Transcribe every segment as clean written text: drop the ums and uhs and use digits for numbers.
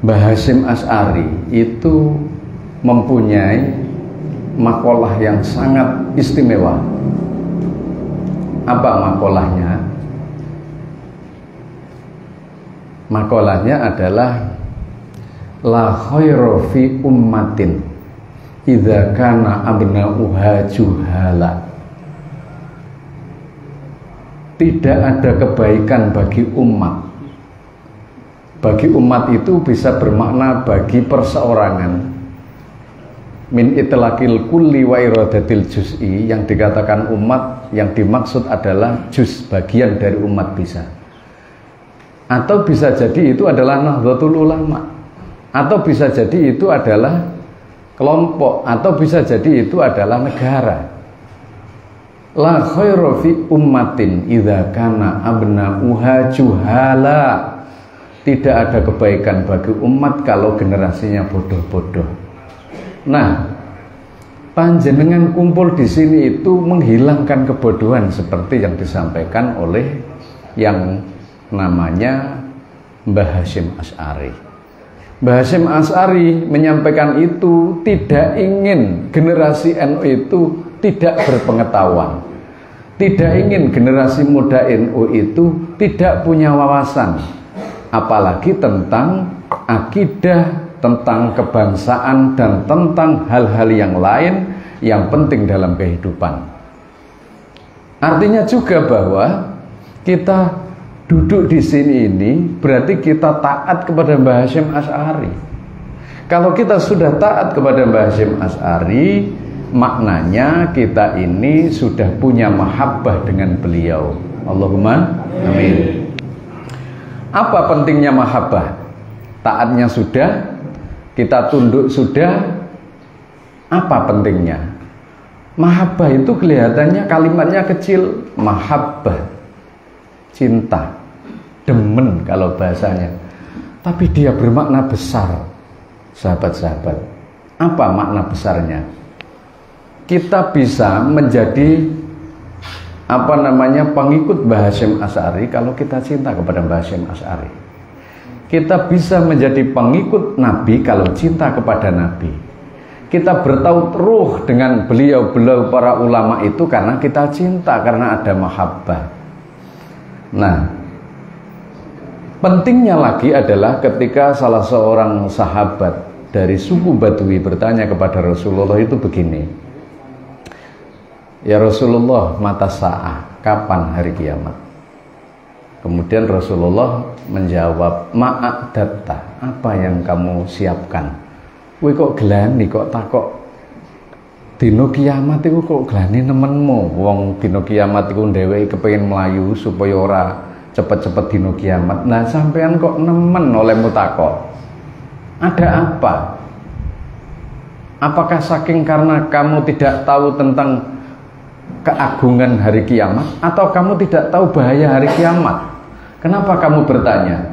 Mbah Hasyim Asy'ari itu mempunyai makalah yang sangat istimewa. Apa makalahnya? Makalahnya adalah la khairu fi ummatin idza kana abna'uha juhala. Tidak ada kebaikan bagi umat. Bagi umat itu bisa bermakna bagi perseorangan. Min itlaqil kulli wa iradatil juz'i, yang dikatakan umat yang dimaksud adalah juz, bagian dari umat bisa. Atau bisa jadi itu adalah Nahdlatul Ulama, atau bisa jadi itu adalah kelompok, atau bisa jadi itu adalah negara. La khairu fi ummatin idza kana abna'uha juhala. Tidak ada kebaikan bagi umat kalau generasinya bodoh-bodoh. Nah, panjenengan kumpul di sini itu menghilangkan kebodohan seperti yang disampaikan oleh yang namanya Mbah Hasyim Asy'ari. Mbah Hasyim Asy'ari menyampaikan itu tidak ingin generasi NU itu tidak berpengetahuan, tidak ingin generasi muda NU itu tidak punya wawasan, apalagi tentang akidah, tentang kebangsaan, dan tentang hal-hal yang lain yang penting dalam kehidupan. Artinya juga bahwa kita duduk di sini ini berarti kita taat kepada Mbah Hasyim Asy'ari. Kalau kita sudah taat kepada Mbah Hasyim Asy'ari, maknanya kita ini sudah punya mahabbah dengan beliau. Allahumma amin. Apa pentingnya mahabbah? Taatnya sudah, kita tunduk sudah. Apa pentingnya? Mahabbah itu kelihatannya kalimatnya kecil, mahabbah, cinta, demen kalau bahasanya. Tapi dia bermakna besar, sahabat-sahabat. Apa makna besarnya? Kita bisa menjadi pengikut Mbah Hasyim Asy'ari kalau kita cinta kepada Mbah Hasyim Asy'ari. Kita bisa menjadi pengikut Nabi kalau cinta kepada Nabi. Kita bertaut ruh dengan beliau-beliau para ulama itu karena kita cinta, karena ada mahabbah. Nah, pentingnya lagi adalah ketika salah seorang sahabat dari suku Badui bertanya kepada Rasulullah itu begini, ya Rasulullah, mata sa'ah, kapan hari kiamat? Kemudian Rasulullah menjawab, ma'adatta, apa yang kamu siapkan? Wih kok gelani, kok takok dino kiamat itu kok gelani nemenmu? Wong dino kiamat itu dheweke kepengin melayu supaya ora cepet-cepet dino kiamat. Nah sampean kok nemen olehmu takok? Ada apa? Apakah saking karena kamu tidak tahu tentang keagungan hari kiamat, atau kamu tidak tahu bahaya hari kiamat? Kenapa kamu bertanya?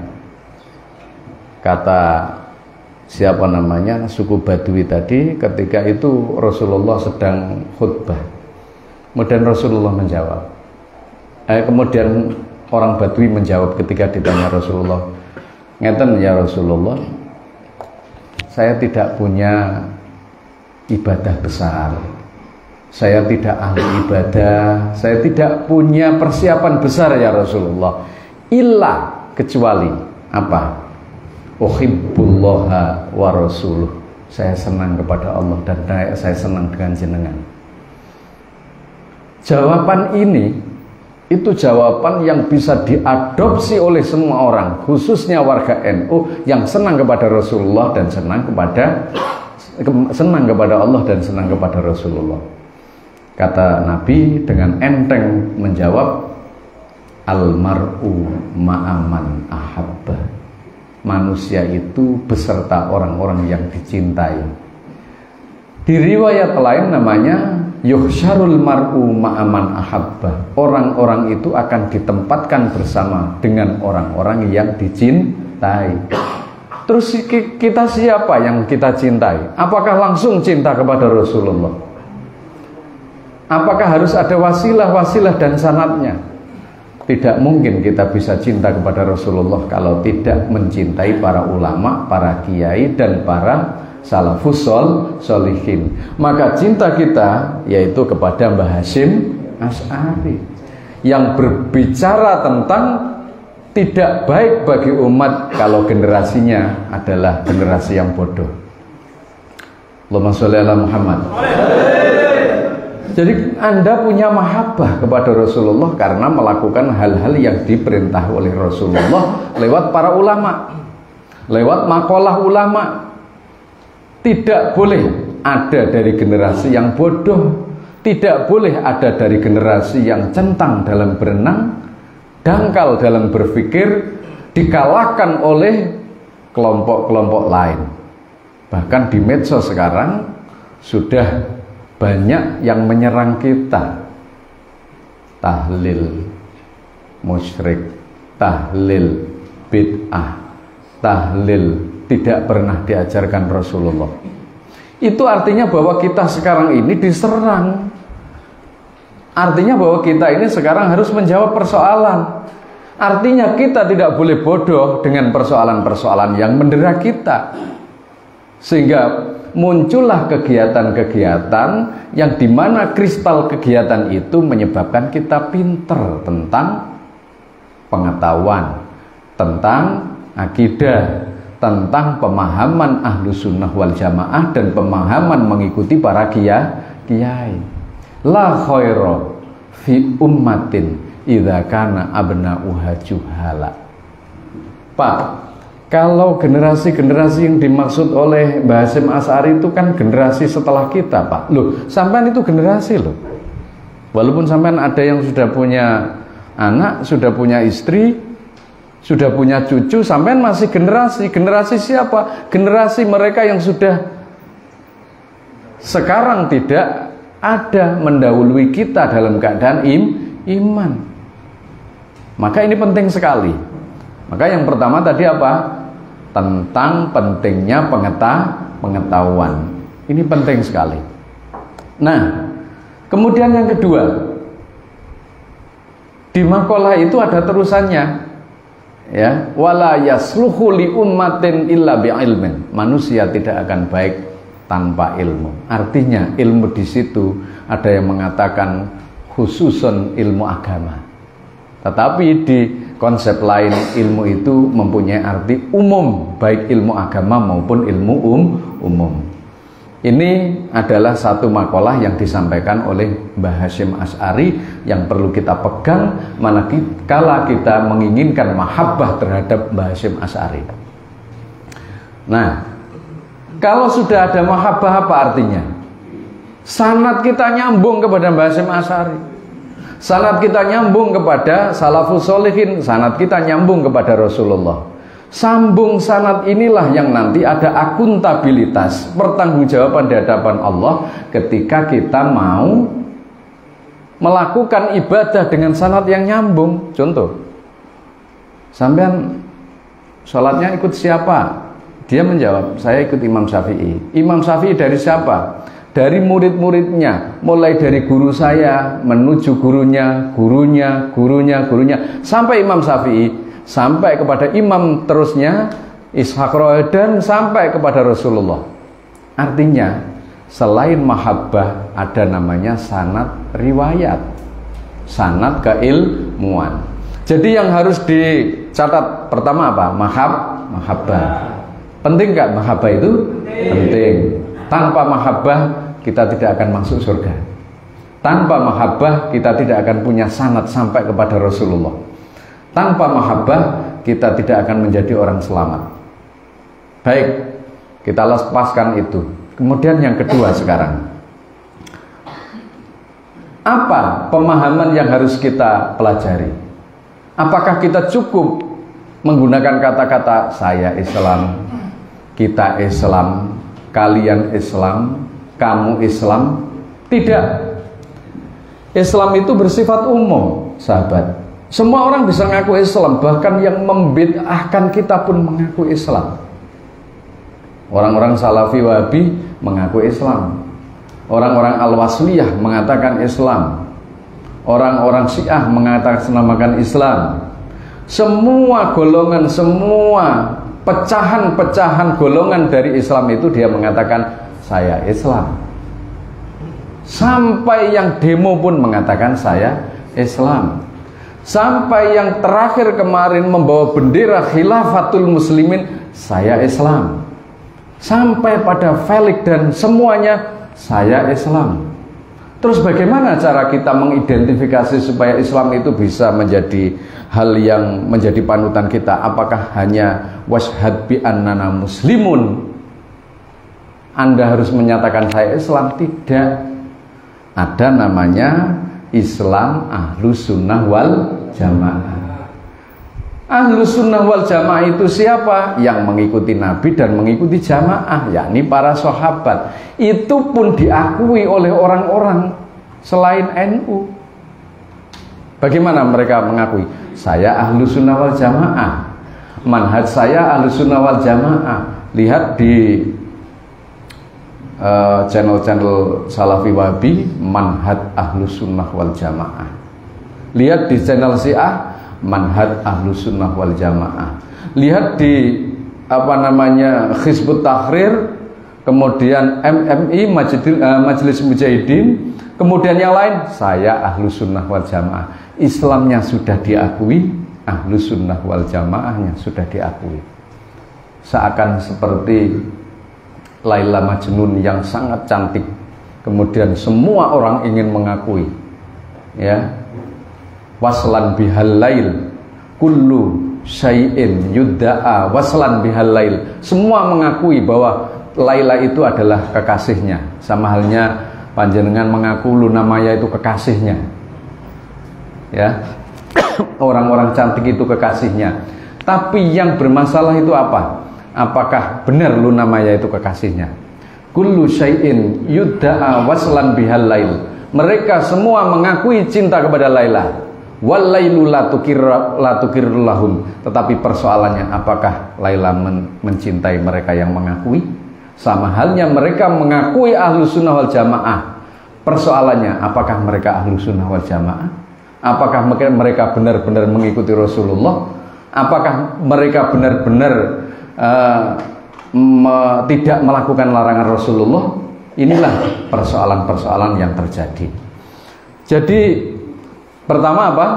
Kata suku Badui tadi, ketika itu Rasulullah sedang khutbah. Kemudian Rasulullah menjawab. Kemudian orang Badui menjawab ketika ditanya Rasulullah, ngeten ya Rasulullah, saya tidak punya ibadah besar, saya tidak ahli ibadah, saya tidak punya persiapan besar ya Rasulullah, illa kecuali apa? Uhibbullaha wa rasuluh, saya senang kepada Allah dan saya senang dengan jenengan. Jawaban ini itu jawaban yang bisa diadopsi oleh semua orang, khususnya warga NU yang senang kepada Rasulullah dan senang kepada Allah dan senang kepada Rasulullah. Kata Nabi dengan enteng menjawab, almar'u ma'aman ahabba, manusia itu beserta orang-orang yang dicintai. Di riwayat lain namanya yuhsyarul mar'u ma'aman ahabba, orang-orang itu akan ditempatkan bersama dengan orang-orang yang dicintai. Terus kita siapa yang kita cintai? Apakah langsung cinta kepada Rasulullah? Apakah harus ada wasilah dan sanadnya? tidak mungkin kita bisa cinta kepada Rasulullah kalau tidak mencintai para ulama, para kiai, dan para salafus sholihin. Maka cinta kita yaitu kepada Mbah Hasyim Asy'ari yang berbicara tentang tidak baik bagi umat kalau generasinya adalah generasi yang bodoh. Allahumma sholli ala Muhammad. Jadi Anda punya mahabbah kepada Rasulullah karena melakukan hal-hal yang diperintah oleh Rasulullah lewat para ulama, lewat makalah ulama. Tidak boleh ada dari generasi yang bodoh, tidak boleh ada dari generasi yang centang dalam berenang, dangkal dalam berpikir, dikalahkan oleh kelompok-kelompok lain. Bahkan di medsos sekarang sudah banyak yang menyerang kita. Tahlil musyrik, tahlil bid'ah, tahlil tidak pernah diajarkan Rasulullah. Itu artinya bahwa kita sekarang ini diserang. Artinya bahwa kita ini sekarang harus menjawab persoalan. Artinya kita tidak boleh bodoh dengan persoalan-persoalan yang mendera kita. Sehingga muncullah kegiatan-kegiatan yang dimana kristal kegiatan itu menyebabkan kita pinter tentang pengetahuan, tentang akidah, tentang pemahaman ahlu sunnah wal jamaah, dan pemahaman mengikuti para kiai. La khaira fi ummatin idza kana abna'uha juhala. Pak, kalau generasi-generasi yang dimaksud oleh Mbah Hasyim Asy'ari itu kan generasi setelah kita, Pak. Loh, sampean itu generasi loh. Walaupun sampean ada yang sudah punya anak, sudah punya istri, sudah punya cucu, sampean masih generasi. Generasi siapa? Generasi mereka yang sudah sekarang tidak ada, mendahului kita dalam keadaan iman. Maka ini penting sekali. Maka yang pertama tadi apa? Tentang pentingnya pengetahuan. Ini penting sekali. Nah, kemudian yang kedua, di makalah itu ada terusannya, ya, wala yasluhu li ummatin illa bi'ilmin. Manusia tidak akan baik tanpa ilmu. Artinya ilmu di situ ada yang mengatakan khususun ilmu agama. Tetapi di konsep lain ilmu itu mempunyai arti umum, baik ilmu agama maupun ilmu umum. Ini adalah satu makalah yang disampaikan oleh Mbah Hasyim Asy'ari yang perlu kita pegang manakala kita menginginkan mahabbah terhadap Mbah Hasyim Asy'ari. Nah, kalau sudah ada mahabbah apa artinya? Sanad kita nyambung kepada Mbah Hasyim Asy'ari. Sanad kita nyambung kepada salafus sholihin, sanad kita nyambung kepada Rasulullah. Sambung sanad inilah yang nanti ada akuntabilitas, pertanggungjawaban di hadapan Allah ketika kita mau melakukan ibadah dengan sanad yang nyambung. Contoh, sampean sholatnya ikut siapa? Dia menjawab, saya ikut Imam Syafi'i. Imam Syafi'i dari siapa? Dari murid-muridnya, mulai dari guru saya menuju gurunya, sampai Imam Syafi'i, sampai kepada imam terusnya Ishaq dan sampai kepada Rasulullah. Artinya selain mahabbah ada namanya sanad riwayat, sanad keilmuan. Jadi yang harus dicatat pertama apa? Mahabbah. Penting gak mahabbah itu? Penting. Tanpa mahabbah kita tidak akan masuk surga. Tanpa mahabbah kita tidak akan punya sanad sampai kepada Rasulullah. Tanpa mahabbah kita tidak akan menjadi orang selamat. Baik, kita lepaskan itu. Kemudian yang kedua sekarang, apa pemahaman yang harus kita pelajari? Apakah kita cukup menggunakan kata-kata saya Islam, kita Islam, kalian Islam, kamu Islam? Tidak. Islam itu bersifat umum, sahabat. Semua orang bisa mengaku Islam, bahkan yang membid'ahkan kita pun mengaku Islam. Orang-orang Salafi Wahabi mengaku Islam. Orang-orang Al-Wasliyah mengatakan Islam. orang-orang Syiah mengatasnamakan Islam. Semua golongan, semua pecahan-pecahan golongan dari Islam itu dia mengatakan saya Islam. Sampai yang demo pun mengatakan saya Islam. Sampai yang terakhir kemarin membawa bendera khilafatul muslimin, saya Islam. Sampai pada Felix dan semuanya, saya Islam. Terus bagaimana cara kita mengidentifikasi supaya Islam itu bisa menjadi hal yang menjadi panutan kita? Apakah hanya washhad bi annana muslimun, Anda harus menyatakan saya Islam? Tidak. Ada namanya Islam Ahlus Sunnah wal Jamaah. Ahlus Sunnah wal Jamaah itu siapa? Yang mengikuti Nabi dan mengikuti jamaah, yakni para sahabat. Itu pun diakui oleh orang-orang selain NU. Bagaimana mereka mengakui? Saya Ahlus Sunnah wal Jamaah, manhaj saya Ahlus Sunnah wal Jamaah. Lihat di channel-channel Salafi Wahabi, manhaj Ahlus Sunnah wal Jamaah. Lihat di channel Syiah, manhaj Ahlus Sunnah wal Jamaah. Lihat di Hizbut Tahrir, kemudian MMI, Majelis Mujahidin, kemudian yang lain, saya Ahlus Sunnah wal Jamaah. Islamnya sudah diakui, Ahlus Sunnah wal Jamaahnya sudah diakui. Seakan seperti Laila Majnun yang sangat cantik, kemudian semua orang ingin mengakui, ya, waslan bihal lail kullu syai'in yudda'a waslan bihal lail. Semua mengakui bahwa Laila itu adalah kekasihnya, sama halnya panjenengan mengaku Luna Maya itu kekasihnya, ya. Orang-orang cantik itu kekasihnya. Tapi yang bermasalah itu apa? Apakah benar Luna Maya itu kekasihnya? Kullu syai'in yudda'a waslan bihal lail. Mereka semua mengakui cinta kepada Laila. Wal lailu la tukir lahum. Tetapi persoalannya, apakah Laila mencintai mereka yang mengakui? Sama halnya mereka mengakui Ahlus Sunnah wal Jamaah. Persoalannya, apakah mereka Ahlus Sunnah wal Jamaah? Apakah mereka benar-benar mengikuti Rasulullah? Apakah mereka benar-benar tidak melakukan larangan Rasulullah? Inilah persoalan-persoalan yang terjadi. Jadi pertama apa?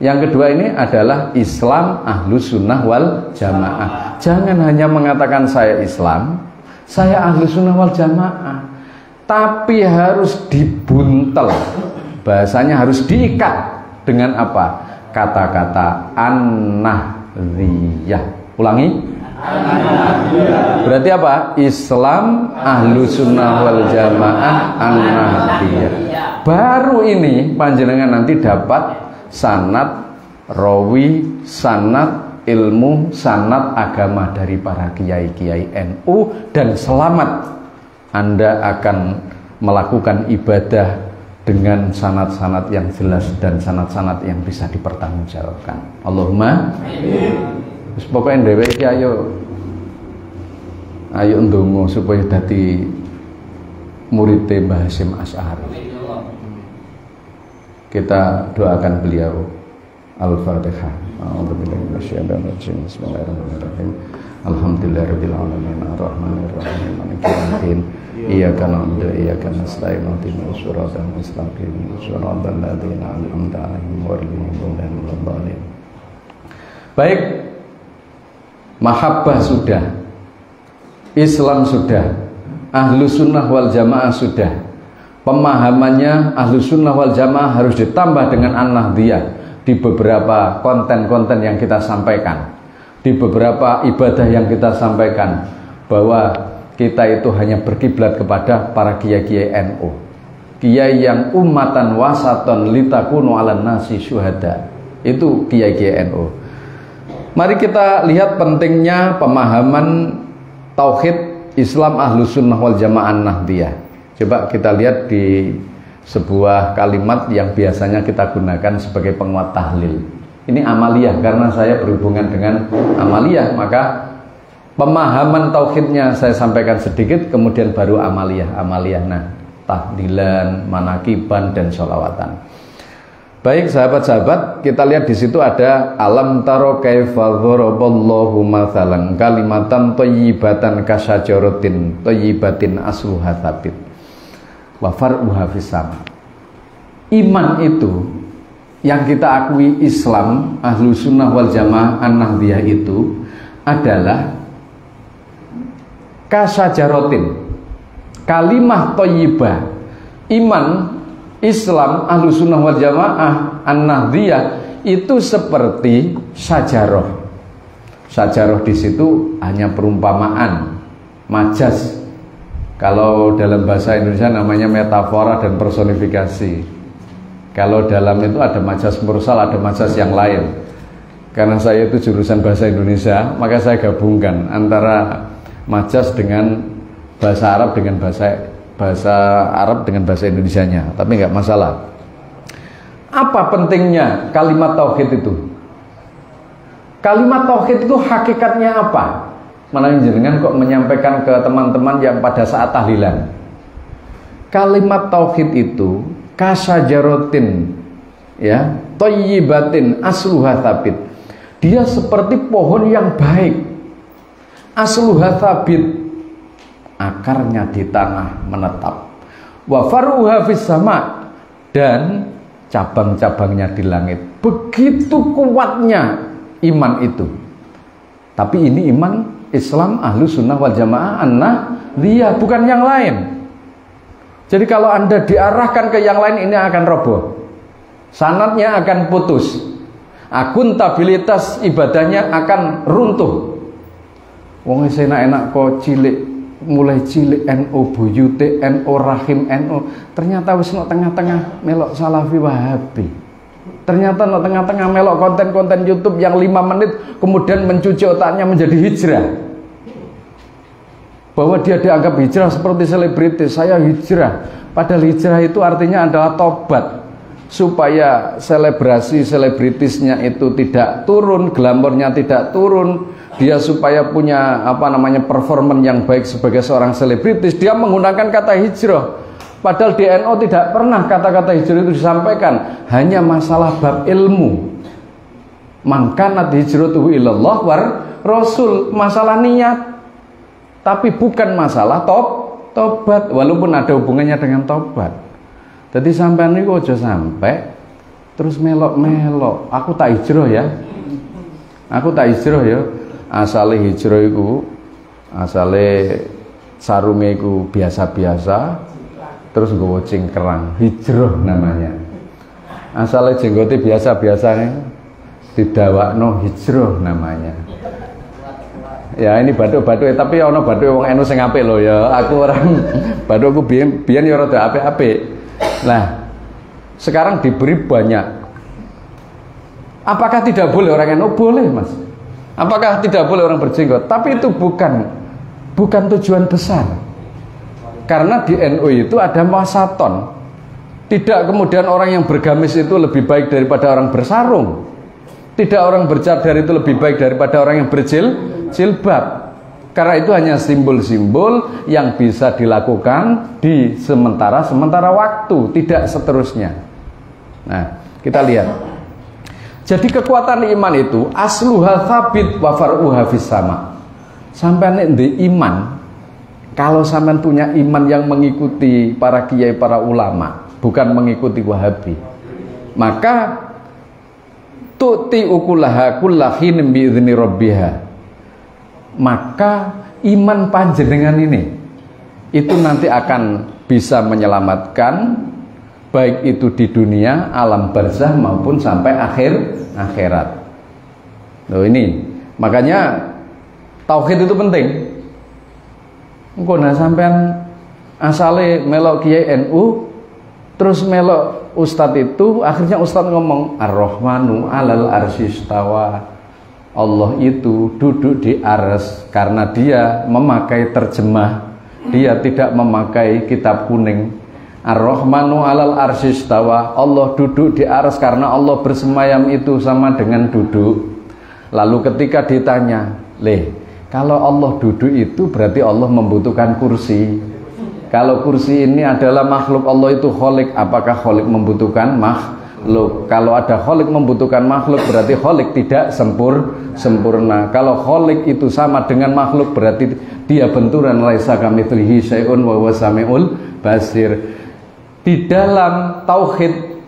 Yang kedua ini adalah Islam Ahlus Sunnah wal Jamaah. Jangan hanya mengatakan saya Islam, saya Ahlus Sunnah wal Jamaah, tapi harus dibuntel. Bahasanya harus diikat dengan apa? Kata-kata an-nahdhiyah. Ulangi. Berarti apa? Islam Ahlus Sunnah wal Jamaah an-nahdhiyah. Baru ini panjenengan nanti dapat sanad rawi, sanad ilmu, sanad agama dari para kiai-kiai NU, dan selamat Anda akan melakukan ibadah dengan sanad-sanad yang jelas dan sanad-sanad yang bisa dipertanggungjawabkan. Allahumma amin. Pokoknya dhewe iki ayo ndonga supaya dadi murid Mbah Hasyim Asy'ari. Kita doakan beliau. Al-Fatihah. A'udzubillahi minasyaitonir rajim. Bismillahirrahmanirrahim. Alhamdulillahirabbil alamin arrahmanir rahim maliki yaumiddin. Iyyaka na'budu wa iyyaka nasta'in ihdinas siratal mustaqim siratal ladzina an'amta 'alaihim ghairil maghdubi 'alaihim waladdallin. Baik, mahabbah sudah, Islam sudah, Ahlus Sunnah wal Jamaah sudah. Pemahamannya Ahlus Sunnah wal Jamaah harus ditambah dengan an-nahdhiyah di beberapa konten-konten yang kita sampaikan, di beberapa ibadah yang kita sampaikan, bahwa kita itu hanya berkiblat kepada para kiai-kiai NU, kiai yang ummatan wasaton litakunu 'alan nasi syuhada. Itu kiai-kiai NU. Mari kita lihat pentingnya pemahaman tauhid Islam Ahlus Sunnah wal Jamaah an-nahdhiyah. Coba kita lihat di sebuah kalimat yang biasanya kita gunakan sebagai penguat tahlil. Ini amaliyah, karena saya berhubungan dengan amaliyah, maka pemahaman tauhidnya saya sampaikan sedikit, kemudian baru amaliyah. Nah, tahdilan, manakiban, dan sholawatan. Baik sahabat-sahabat, kita lihat di situ ada alam taro kaifa dzaraballahu matsalan kalimatan thayyibatan kasyajaratin thayyibatin asluha tsabit wa far'uha fis sama. Iman itu yang kita akui Islam Ahlus Sunnah wal Jamaah An-Nahdhiyah itu adalah kasyajaratin, kalimah thayyibah. Iman Islam Ahlus Sunnah wal Jamaah An-Nahdhiyah itu seperti sajaroh. Sajaroh di situ hanya perumpamaan, majaz. Kalau dalam bahasa Indonesia namanya metafora dan personifikasi. Kalau dalam itu ada majaz mursal, ada majaz yang lain. Karena saya itu jurusan bahasa Indonesia, maka saya gabungkan antara majaz dengan bahasa Arab dengan bahasa Arab dengan bahasa Indonesianya, tapi nggak masalah. Apa pentingnya kalimat tauhid itu? Kalimat tauhid itu hakikatnya apa? Mana jenengan kok menyampaikan ke teman-teman yang pada saat tahlilan? Kalimat tauhid itu kasyajaratin, ya, thayyibatin asluha tsabit. Dia seperti pohon yang baik. Asluha tsabit, akarnya di tanah menetap. Wa faruha fis sama, dan cabang-cabangnya di langit. Begitu kuatnya iman itu. Tapi ini iman Islam Ahlus Sunnah wal Jamaah An-Nahdhiyah, bukan yang lain. Jadi kalau Anda diarahkan ke yang lain, ini akan roboh. Sanadnya akan putus. Akuntabilitas ibadahnya akan runtuh. Wong enak-enak kok cilik, mulai cilik NU buyute NU rahim NU, ternyata wis no tengah-tengah melok Salafi Wahabi. Ternyata no tengah-tengah melok konten-konten YouTube yang 5 menit kemudian mencuci otaknya menjadi hijrah. Bahwa dia dianggap hijrah seperti selebritis, saya hijrah. Padahal hijrah itu artinya adalah tobat, supaya selebrasi selebritisnya itu tidak turun, glamornya tidak turun. Dia supaya punya performan yang baik sebagai seorang selebritis, dia menggunakan kata hijrah. Padahal di NU tidak pernah kata-kata hijrah itu disampaikan, hanya masalah bab ilmu. Man kanat hijratuhu ilallah war rasul, masalah niat. Tapi bukan masalah tobat, walaupun ada hubungannya dengan tobat. Jadi sampean niku aja sampai terus melok-melok, aku tak hijrah ya. Aku tak hijrah ya. Asale hijrah iku, asale sarunge iku biasa-biasa, terus nggawa cingkrang, hijrah namanya. Asale jenggote biasa-biasa nih, didawakno hijrah namanya. Ya ini bathuk-bathuk, tapi ana bathuk wong NU sing apik lho ya. Aku orang bathukku biyen ya rada apik-apik. Nah, sekarang diberi banyak. Apakah tidak boleh orang NU? Boleh, Mas. Apakah tidak boleh orang berjenggot? Tapi itu bukan tujuan besar. Karena di NU itu ada wasaton. Tidak kemudian orang yang bergamis itu lebih baik daripada orang bersarung. Tidak orang bercadar itu lebih baik daripada orang yang berjilbab. Karena itu hanya simbol-simbol yang bisa dilakukan di sementara waktu, tidak seterusnya. Nah, kita lihat. Jadi kekuatan iman itu asluha tsabit wa far'uha fis sama. Sampai nek iman, kalau sampean punya iman yang mengikuti para kiai, para ulama, bukan mengikuti Wahabi, maka tu'ti ukulaha kullahin bi'izni rabbiha. Maka iman panjenengan ini itu nanti akan bisa menyelamatkan, baik itu di dunia, alam barzah maupun sampai akhirat. Loh ini, makanya tauhid itu penting. Engko nah sampean asale melok kiai NU, terus melok ustadz itu, akhirnya ustadz ngomong Ar-Rahmanu 'alal arsyistawa. Allah itu duduk di arsy, karena dia memakai terjemah, dia tidak memakai kitab kuning. Ar-Rahmanu 'alal arsyistawa, Allah duduk di arsy karena Allah bersemayam itu sama dengan duduk. Lalu ketika ditanya, kalau Allah duduk itu berarti Allah membutuhkan kursi. Kalau kursi ini adalah makhluk Allah itu kholik, apakah kholik membutuhkan Loh, kalau ada kholik membutuhkan makhluk berarti kholik tidak sempurna. Kalau kholik itu sama dengan makhluk berarti dia benturan. Laisa kamitslihi syai'un wa huwas samiul basir. Di dalam tauhid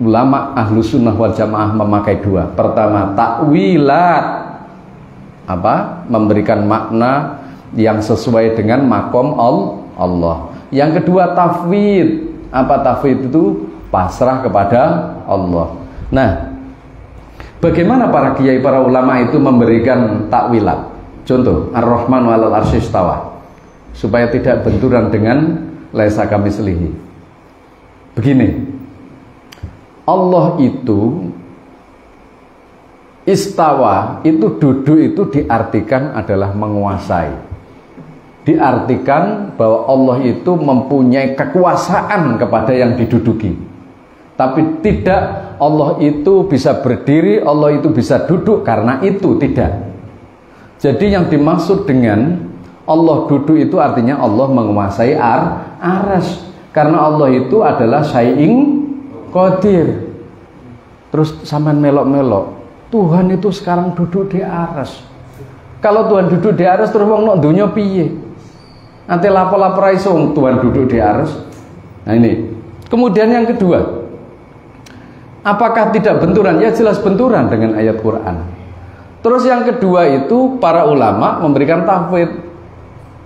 ulama Ahlus Sunnah wal Jamaah memakai dua. Pertama, takwilat, memberikan makna yang sesuai dengan makom Allah. Yang kedua, tafwid. Tafwid itu? Pasrah kepada Allah. Nah, bagaimana para kiai, para ulama itu memberikan takwilat? Contoh, Ar-Rahmanu 'alal 'arsy istawa, supaya tidak benturan dengan laisa kamitslihi. Begini, Allah itu istawa, itu duduk itu diartikan adalah menguasai. Diartikan bahwa Allah itu mempunyai kekuasaan kepada yang diduduki. Tapi tidak Allah itu bisa berdiri, Allah itu bisa duduk karena itu, tidak. Jadi yang dimaksud dengan Allah duduk itu artinya Allah menguasai aras. Karena Allah itu adalah syai'in qadir. Terus sampean melok-melok, Tuhan itu sekarang duduk di aras. Kalau Tuhan duduk di aras terus wong nok donya piye? Nanti lapo-lapo ra iso Tuhan duduk di aras. Nah ini. Kemudian yang kedua, apakah tidak benturan? Ya jelas benturan dengan ayat Quran. Terus yang kedua itu para ulama memberikan tafwid.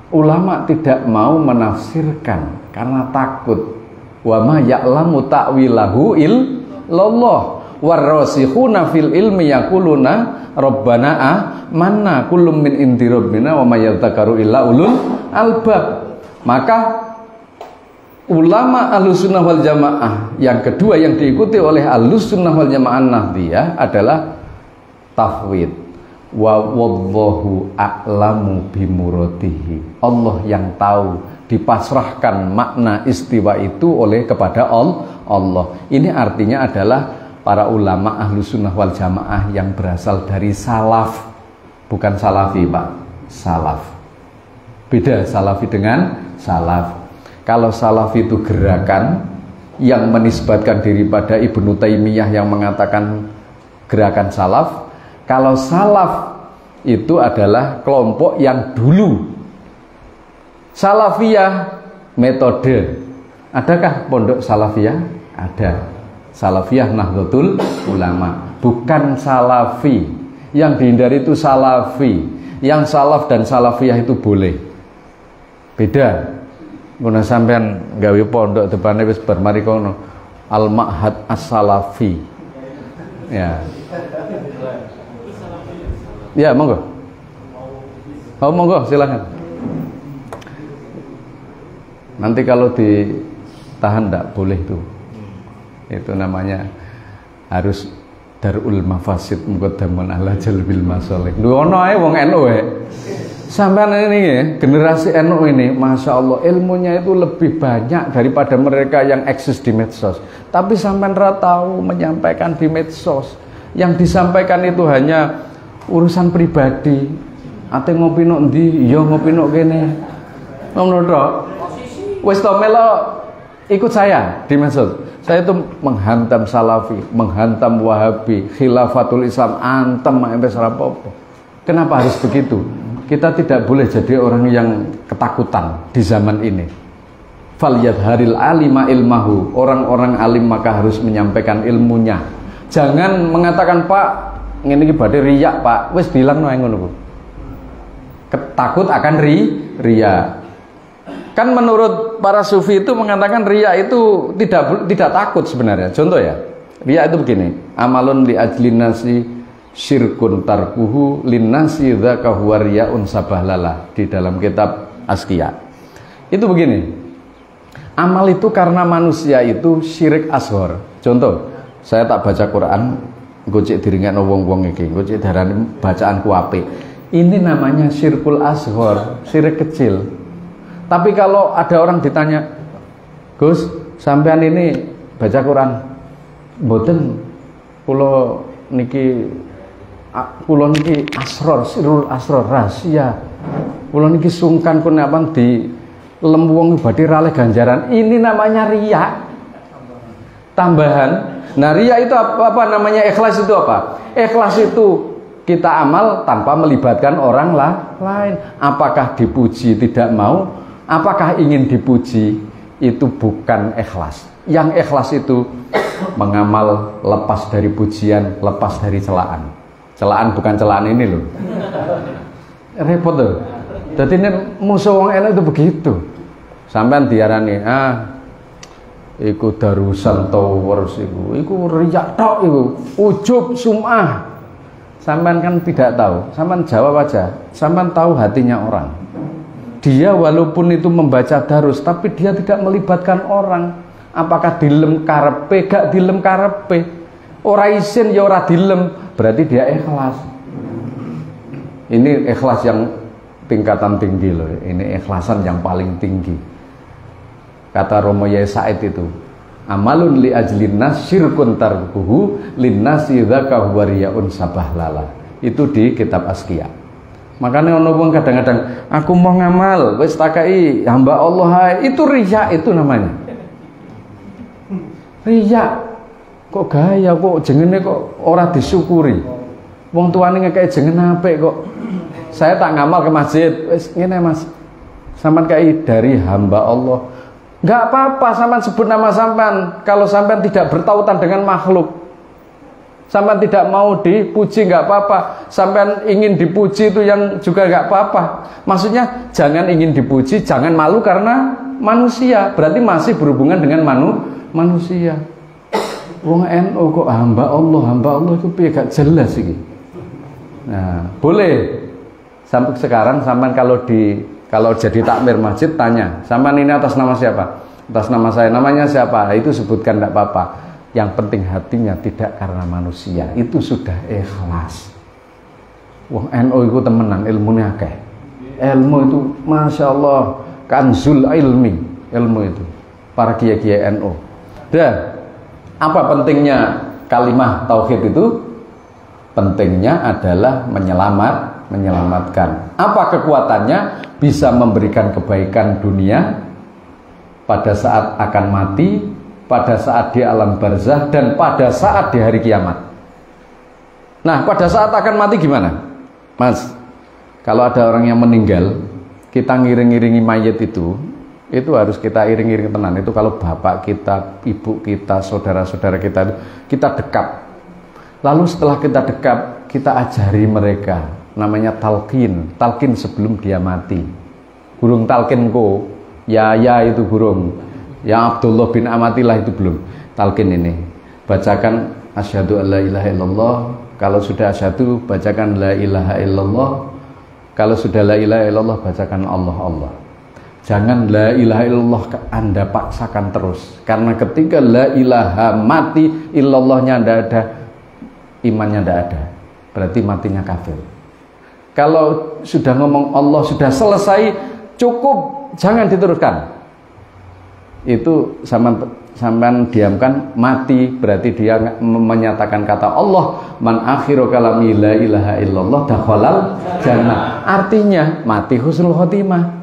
Ulama tidak mau menafsirkan karena takut. Wa ma ya'lamu ta'wilahu illallah warrasikhuna fil ilmi yaquluna rabbana amanna kullum min indi rabbina wa may yadhakkaru illa ulul albab. Maka ulama Ahlus Sunnah wal Jamaah yang kedua yang diikuti oleh Ahlus Sunnah wal Jamaah Nahdiyah adalah tafwid. Wa wallahu a'lamu bimuradihi. Allah yang tahu, dipasrahkan makna istiwa itu kepada Allah. Ini artinya adalah para ulama Ahlus Sunnah wal Jamaah yang berasal dari salaf, bukan salafi, Pak. Salaf. Beda salafi dengan salaf. Kalau salaf itu gerakan yang menisbatkan diri pada Ibnu Taimiyah yang mengatakan gerakan salaf. Kalau salaf itu adalah kelompok yang dulu. Salafiyah metode. Adakah pondok salafiyah? Ada. Salafiyah Nahdlatul Ulama. Bukan salafi. Yang dihindari itu salafi. Yang salaf dan salafiyah itu boleh. Beda. Guna sampean gawe pondok depannya wis bar mari kono Al-Ma'had As-Salafi. Ya. Ya, monggo. Oh, monggo silakan. Nanti kalau ditahan enggak boleh tuh. Itu namanya harus Darul Mafasid muqaddamun ala jalbil masalih. Lho ono ae wong NU Sampean ini ya, generasi NU ini, Masya Allah, ilmunya itu lebih banyak daripada mereka yang eksis di medsos. Tapi sampean tahu menyampaikan di medsos. Yang disampaikan itu hanya urusan pribadi. Ate ngopi nok ndi, ya ngopi nok kene. Ngono tok. Wis to melo ikut saya di medsos. Saya itu menghantam Salafi, menghantam Wahabi, Khilafatul Islam, antem sampai serapopo. Kenapa harus begitu? Kita tidak boleh jadi orang yang ketakutan di zaman ini. Falyadharil alima ilmahu. Orang-orang alim maka harus menyampaikan ilmunya. Jangan mengatakan, Pak, ngene iki badhe riyak, Pak. Wis bilang no ngono. Takut akan riya. Kan menurut para sufi itu mengatakan riya itu tidak takut sebenarnya. Contoh ya. Riya itu begini. Amalun li ajlin nasi syirkun tarkuhu linnasi dzaka huwa riyaun sabahlala di dalam kitab Asqiya. Itu begini. Amal itu karena manusia itu syirik asghar. Contoh, saya tak baca Quran, engko cek diringekno wong-wong iki, engko cek darani bacaanku apik. Ini namanya syirkul asghar, syirik kecil. Tapi kalau ada orang ditanya, "Gus, sampean ini baca Quran?" Mboten, kula niki asror, sirul asror, rahasia. Kula niki sungkan pun abang di lemwong badhe raleh ganjaran. Ini namanya riya. Tambahan, Nah, riya itu apa namanya? Ikhlas itu apa? Ikhlas itu kita amal tanpa melibatkan orang lain. Apakah dipuji tidak mau? Apakah ingin dipuji? Itu bukan ikhlas. Yang ikhlas itu mengamal lepas dari pujian, lepas dari celaan. Celaan bukan celaan ini loh. Repot tuh. Jadi ini musuh wong enak itu begitu. Sampean diarani, iku darusan towers iku riyak tok iku, ujub sum'ah. Sampean kan tidak tahu. Sampean jawab aja. Sampean tahu hatinya orang. Dia walaupun itu membaca darus, tapi dia tidak melibatkan orang. Apakah dilem karepe, gak dilem karepe. Ora isin ya ora dilem, berarti dia ikhlas. Ini ikhlas yang tingkatan tinggi loh. Ini ikhlasan yang paling tinggi. Kata Romo Yai Said itu, amalun li ajlin nas syirkun tarkuhu linnasi dzaka huwa riyaun sabahlala. Itu di kitab Asqiya. Makanya ono wong kadang-kadang aku mau ngamal wis takai hamba Allah hai. Itu riya itu namanya. Riya. Kok gaya kok jengene kok ora disyukuri. Wong tuane ngekek jeneng apik kok. Saya tak ngamal ke masjid. Wis ngene Mas. Sampeyan kai dari hamba Allah. Enggak apa-apa sampean sebut nama sampean. Kalau sampean tidak bertautan dengan makhluk, sampean tidak mau dipuji enggak apa-apa. Sampean ingin dipuji itu yang juga enggak apa-apa. Maksudnya jangan ingin dipuji, jangan malu karena manusia. Berarti masih berhubungan dengan manusia. Wong NU kok hamba Allah itu piye gak jelas iki. Nah, boleh. Sampai sekarang sampean kalau jadi takmir masjid tanya, sampean ini atas nama siapa? Atas nama saya. Namanya siapa? Itu sebutkan tidak apa-apa. Yang penting hatinya tidak karena manusia. Itu sudah ikhlas. Wah, NU itu temenan, ilmunya akeh. Ilmu itu Masya Allah kanzul ilmi. Ilmu itu para kiai-kiai NU. Dan apa pentingnya kalimah tauhid itu? Pentingnya adalah menyelamatkan. Apa kekuatannya? Bisa memberikan kebaikan dunia pada saat akan mati, pada saat di alam barzah, dan pada saat di hari kiamat. Nah, pada saat akan mati gimana? Mas, kalau ada orang yang meninggal, kita ngiring-ngiringi mayat itu harus kita iring-iring tenan. Itu kalau bapak kita, ibu kita, saudara-saudara kita dekap. Lalu setelah kita dekap, kita ajari mereka. Namanya talqin sebelum dia mati. Burung talqin ko, ya itu burung. Ya Abdullah bin Amatillah itu belum. Talqin ini. Bacakan asyhadu alla ilaha illallah. Kalau sudah asyhadu, bacakan la ilaha illallah. Kalau sudah la ilaha illallah, bacakan Allah. Jangan la ilaha illallah Anda paksakan terus. Karena ketika la ilaha mati, illallahnya tidak ada, imannya tidak ada. Berarti matinya kafir. Kalau sudah ngomong Allah sudah selesai, cukup, jangan diteruskan. Itu sampean diamkan, mati, berarti dia menyatakan kata Allah, man akhiru kalami la ilaha illallah dakhalal jannah. Artinya mati husnul khotimah.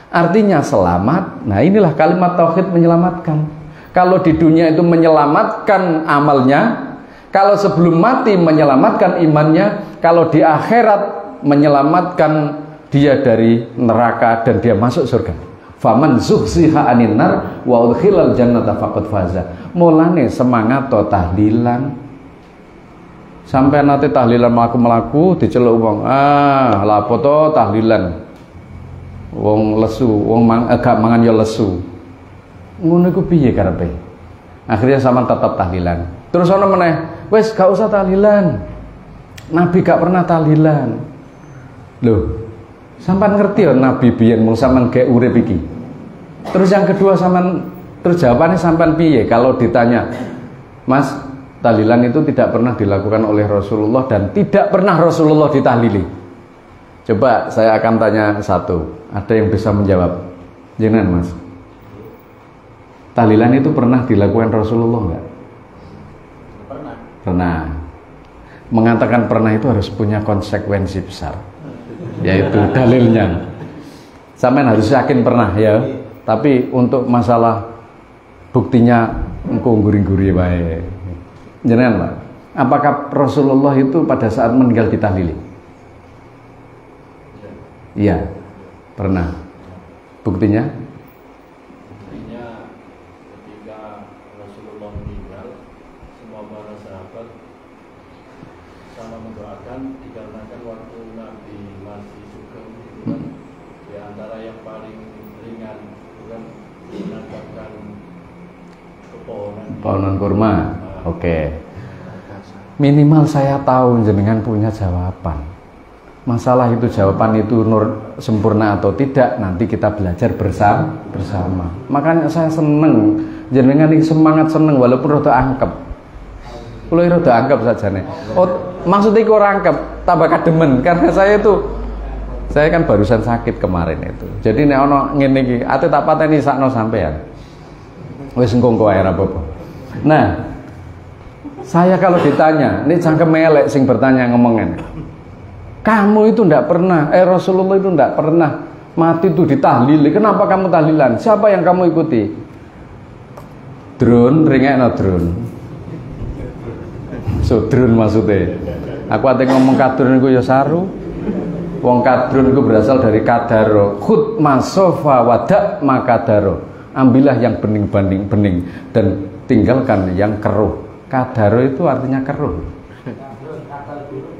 Artinya selamat. Nah, inilah kalimat tauhid menyelamatkan. Kalau di dunia itu menyelamatkan amalnya, kalau sebelum mati menyelamatkan imannya, kalau di akhirat menyelamatkan dia dari neraka dan dia masuk surga. Faman zuhziha anin nar wa udkhilal jannata faqad faza. Mulane semangat to tahlilan. Sampai nanti tahlilan mlaku-mlaku diceluk wong, lapo to tahlilan. Wong lesu, wong gak mangan ya lesu. Ngono iku piye karepe? Akhirnya sama tetap tahlilan. Terus ana meneh, wis gak usah tahlilan. Nabi gak pernah tahlilan. Loh, sampean ngerti ya Nabi biyen mung sampean gek urip iki. Terus yang kedua terus jawabannya sampean piye kalau ditanya, Mas, tahlilan itu tidak pernah dilakukan oleh Rasulullah dan tidak pernah Rasulullah ditahlili. Coba saya akan tanya satu, ada yang bisa menjawab? Jangan Mas. Tahlilan itu pernah dilakukan Rasulullah enggak? Pernah. Mengatakan pernah itu harus punya konsekuensi besar, yaitu dalilnya. Sampean harus yakin pernah ya. Tapi untuk masalah buktinya engko ngguri-ngguri wae. Jenengan Pak, apakah Rasulullah itu pada saat meninggal ditahlili? Iya, pernah. Buktinya? Buktinya ketika Rasulullah meninggal, semua para sahabat sama mendoakan, dikarenakan waktu Nabi masih sugeng itu kan, di antara yang paling ringan itu kan menangkapkan pohonan kurma. Oke. Minimal saya tahu jenengan punya jawaban. Masalah itu jawaban itu sempurna atau tidak, nanti kita belajar bersama. Makanya saya seneng jenengan ini semangat seneng walaupun rada angkep. Kulo rada angkep saja nih. Oh, maksudnya kok angkep tambah kademen karena saya kan barusan sakit kemarin itu. Jadi nek ono ngene iki, ate tak pateni sakno sampean. Wis engko ae ra apa-apa. Nah, saya kalau ditanya, ini cangkem elek sing bertanya ngomongin. Kamu itu ndak pernah, Rasulullah itu ndak pernah mati itu ditahlili. Kenapa kamu tahlilan? Siapa yang kamu ikuti? Drone, ringekno drone. So drone maksudnya. Aku ate ngomong kadrun iku ya saru. Wong kadrun iku berasal dari kadaro. Khud masofa wadak makadaro. Ambillah yang bening dan tinggalkan yang keruh. Kadaro itu artinya keruh.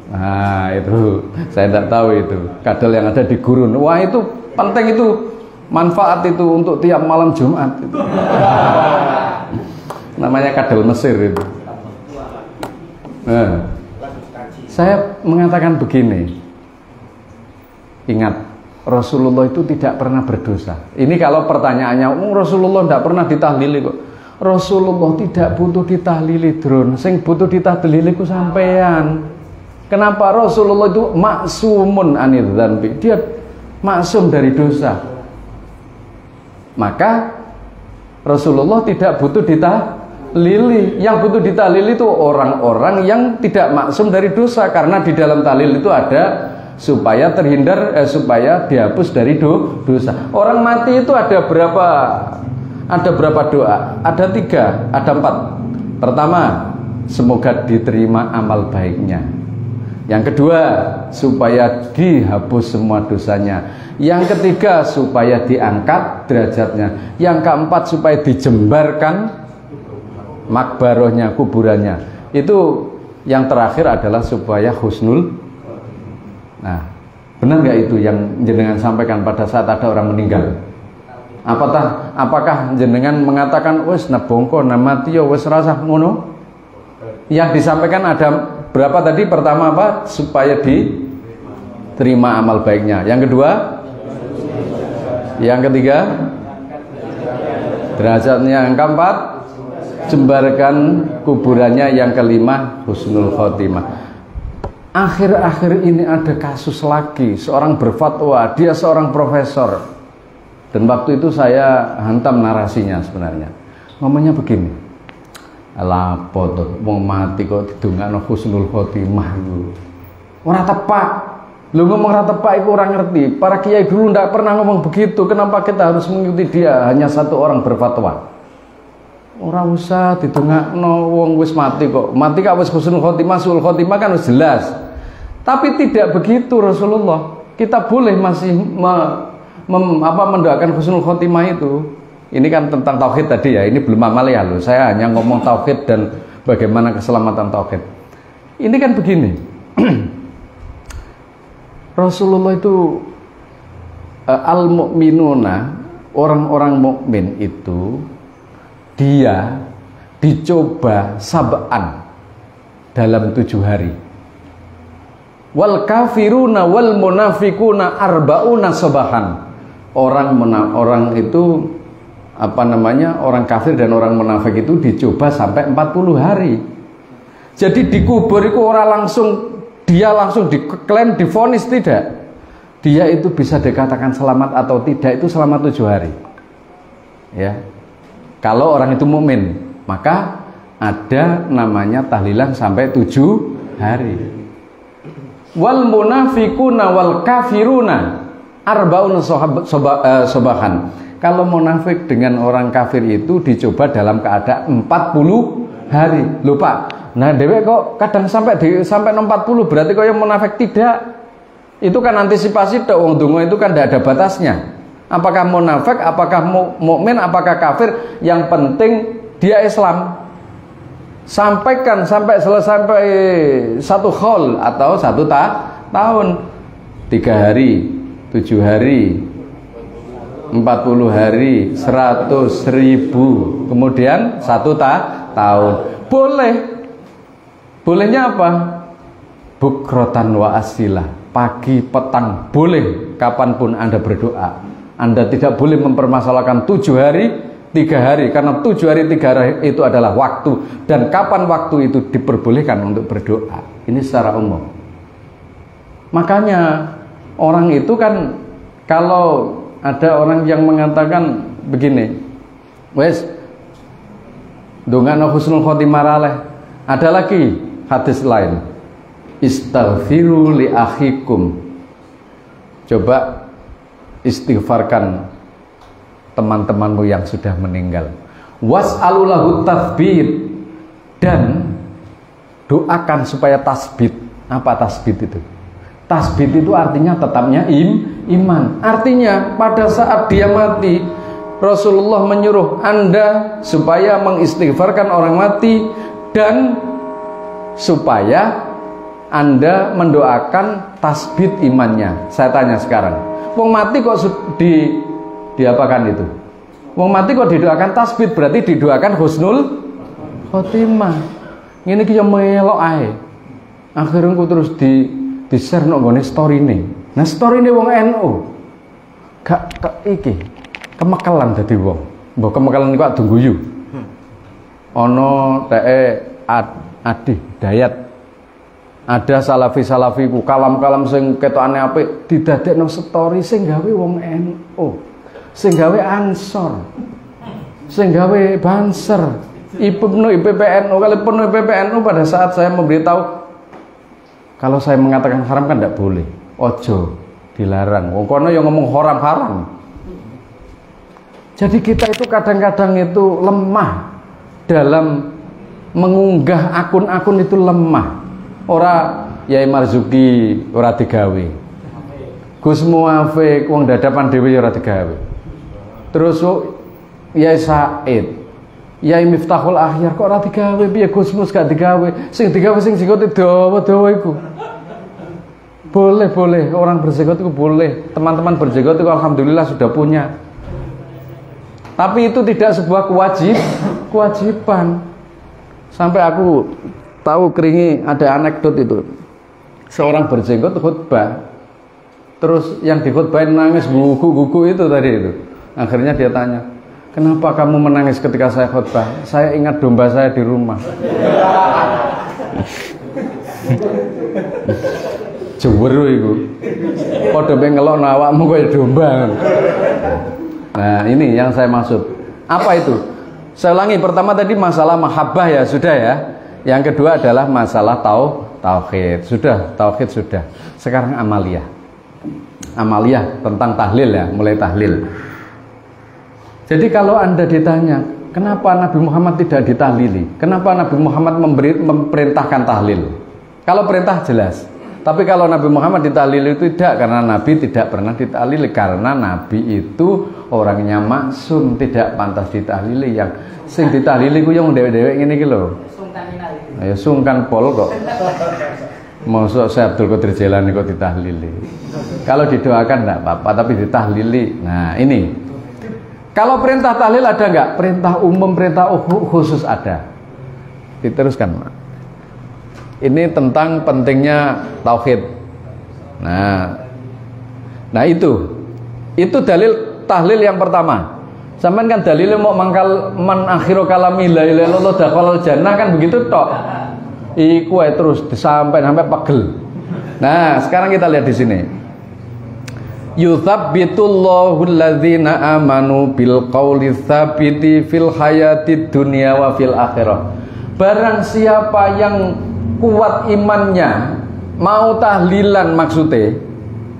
Nah itu saya tidak tahu itu kadal yang ada di gurun. Wah itu penting, itu manfaat itu untuk tiap malam Jumat itu. Namanya kadal Mesir itu. Nah, saya mengatakan begini, ingat Rasulullah itu tidak pernah berdosa. Ini kalau pertanyaannya, Rasulullah tidak pernah ditahlili kok. Rasulullah tidak butuh ditahlili drone. Sing butuh ditahlili ku sampean. Kenapa? Rasulullah itu maksumun anil dzanbi. Dia maksum dari dosa. Maka Rasulullah tidak butuh ditahlili. Yang butuh ditahlili itu orang-orang yang tidak maksum dari dosa, karena di dalam tahlil itu ada supaya terhindar, supaya dihapus dari dosa. Orang mati itu ada berapa? Ada berapa doa? Ada 3, ada 4. Pertama, semoga diterima amal baiknya. Yang kedua, supaya dihapus semua dosanya. Yang ketiga, supaya diangkat derajatnya. Yang keempat, supaya dijembarkan makbarohnya, kuburannya. Itu yang terakhir adalah supaya husnul. Nah, benar nggak itu yang jenengan sampaikan pada saat ada orang meninggal? Apakah jenengan mengatakan wes nabongko namati ya wes rasa ngono? Yang disampaikan ada berapa tadi? Pertama apa? Supaya diterima amal baiknya. Yang kedua? Yang ketiga? Derajatnya. Yang keempat? Jembarkan kuburannya. Yang kelima? Husnul khotimah. Akhir-akhir ini ada kasus lagi. Seorang berfatwa, dia seorang profesor. Dan waktu itu saya hantam narasinya sebenarnya. Ngomongnya begini. Lapo to wong mati kok didongakno husnul khotimah iku. Ora tepak. Lho ngomong ora tepak iku ora ngerti. Para kiai dulu ndak pernah ngomong begitu. Kenapa kita harus mengikuti dia? Hanya satu orang berfatwa. Ora usah didongakno wong wis mati kok. Mati kok wis husnul khotimah, sul khotimah kan wis jelas. Tapi tidak begitu Rasulullah. Kita boleh masih mendoakan husnul khotimah itu. Ini kan tentang tauhid tadi ya, ini belum amaliyah loh. Saya hanya ngomong tauhid dan bagaimana keselamatan tauhid. Ini kan begini. Rasulullah itu al-mu'minuna, orang-orang mukmin itu dia dicoba sab'an dalam 7 hari. Wal kafiruna wal munafikuna arba'una sabahan. Orang itu orang kafir dan orang munafik itu dicoba sampai 40 hari. Jadi dikubur itu dia langsung diklaim, divonis, tidak. Dia itu bisa dikatakan selamat atau tidak itu selama 7 hari. Ya. Kalau orang itu mukmin, maka ada namanya tahlilan sampai 7 hari. Wal munafikuna wal kafiruna arba'un sobahan. Kalau munafik dengan orang kafir itu dicoba dalam keadaan 40 hari. Lupa. Nah, dhewe kok kadang sampai 40 berarti kok yang munafik tidak. Itu kan antisipasi tok, wong donga itu kan tidak ada batasnya. Apakah munafik, apakah mukmin, apakah kafir, yang penting dia Islam. Sampaikan sampai selesai satu khol atau satu tahun, 3 hari, 7 hari, 40 hari, 100.000, kemudian 1 tahun. Bolehnya apa? Bukrotan wa asilah, pagi petang boleh, kapanpun Anda berdoa. Anda tidak boleh mempermasalahkan 7 hari 3 hari, karena 7 hari 3 hari itu adalah waktu, dan kapan waktu itu diperbolehkan untuk berdoa. Ini secara umum. Makanya orang itu kan, kalau ada orang yang mengatakan begini, wes dongano husnul khotimah raleh. Ada lagi hadis lain, istaghfiru li akhikum, coba istighfarkan teman-temanmu yang sudah meninggal, was'alulahu tathbit, dan doakan supaya tasbit. Apa tasbit itu? Tasbit itu artinya tetapnya iman. Artinya pada saat dia mati, Rasulullah menyuruh Anda supaya mengistighfarkan orang mati, dan supaya Anda mendoakan tasbit imannya. Saya tanya sekarang, wong mati kok diapakan itu? Wong mati kok didoakan tasbit, berarti didoakan husnul khotimah. Ngene iki yo melok ae. Akhirnya aku terus di-share nang gone story-ne. Nah, story-ne wong NU. Gak iki kemekelan dadi wong. Mbok kemekelan kok dungguyu. Ana teke Adi Dayat. Ada salafi-salafiku kalam-kalam sing ketokane apik didadekno story sing gawe wong NU. Sing gawe Ansor. Sing gawe Banser. IPPNU kali penuh IPPNU pada saat saya memberitahu kalau saya mengatakan haram kan tidak boleh. Ojo dilarang. Wong kono yang ngomong haram. Jadi kita itu kadang-kadang itu lemah dalam mengunggah akun-akun, itu lemah. Ora Yai Marzuki ora digawe. Gus Muafik wong dadapan dhewe ora digawe. Terus Yai Said, Yai Miftahul Ahyar kok ora digawe, piye Gusmus gak digawe? Sing digawe sing jenggote dawa-dawa iku. Boleh, orang berjenggot itu boleh. Teman-teman berjenggot itu alhamdulillah sudah punya. Tapi itu tidak sebuah kewajiban. Sampai aku tahu keringi ada anekdot itu. Seorang berjenggot khutbah. Terus yang dikhutbahin nangis gugu-gugu itu tadi itu. Akhirnya dia tanya, "Kenapa kamu menangis ketika saya khutbah?" "Saya ingat domba saya di rumah." Jeweru iku. Padha ngelokno awakmu koyo domba. Nah, ini yang saya maksud. Apa itu? Saya ulangi, pertama tadi masalah mahabbah ya, sudah ya. Yang kedua adalah masalah tauhid. Sudah, tauhid sudah. Sekarang amaliyah. Amaliyah tentang tahlil ya, mulai tahlil. Jadi kalau Anda ditanya, kenapa Nabi Muhammad tidak ditahlili? Kenapa Nabi Muhammad memerintahkan tahlil? Kalau perintah jelas. Tapi kalau Nabi Muhammad ditahlili itu tidak, karena Nabi tidak pernah ditahlili, karena Nabi itu orangnya maksum, tidak pantas ditahlili. Yang sing ditahlili ku yang dewek-dewek ngene iki lho. Ayo sungkan pol kok. Mosok Syekh Abdul Qadir Jailani kok ditahlili. Kalau didoakan enggak apa-apa, tapi ditahlili. Nah, ini. Kalau perintah tahlil ada enggak? Perintah umum, perintah khusus ada. Diteruskan. Ini tentang pentingnya tauhid. Nah itu dalil tahlil yang pertama. Sampean kan dalilnya mau mangkal man akhiru kalami la ilaha illallah dakhalal jannah kan begitu tok. Iku ae terus sampai pegel. Nah, sekarang kita lihat di sini. Yutsabbitullahu alladzina amanu bil qauli tsabiti fil hayatid dunya wa fil akhirah. Barang siapa yang kuat imannya, mau tahlilan maksudnya,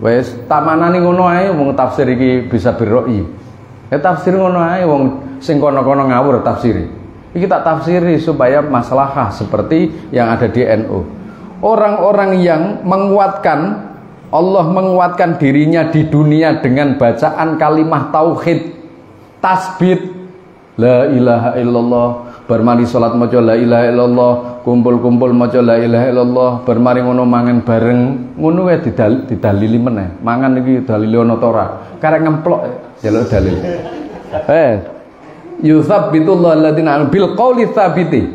wes tamanani ngono ae wong tafsir iki bisa biroi. Tafsir ngono ae wong sing kono-kono ngawur tafsiri. Ini tak tafsiri supaya maslahah seperti yang ada di NU. Orang-orang yang menguatkan, Allah menguatkan dirinya di dunia dengan bacaan kalimah tauhid, tasbih, la ilaha illallah, bermari salat maca la ilaha illallah, kumpul-kumpul maca la ilaha illallah, bermari ngono mangan bareng, ngono wae didalili meneh. Mangan iki dalile ana ta ora? Karek ngemplok njaluk dalil. Yutsabbitullahu alladziina bil qauli tsabiti.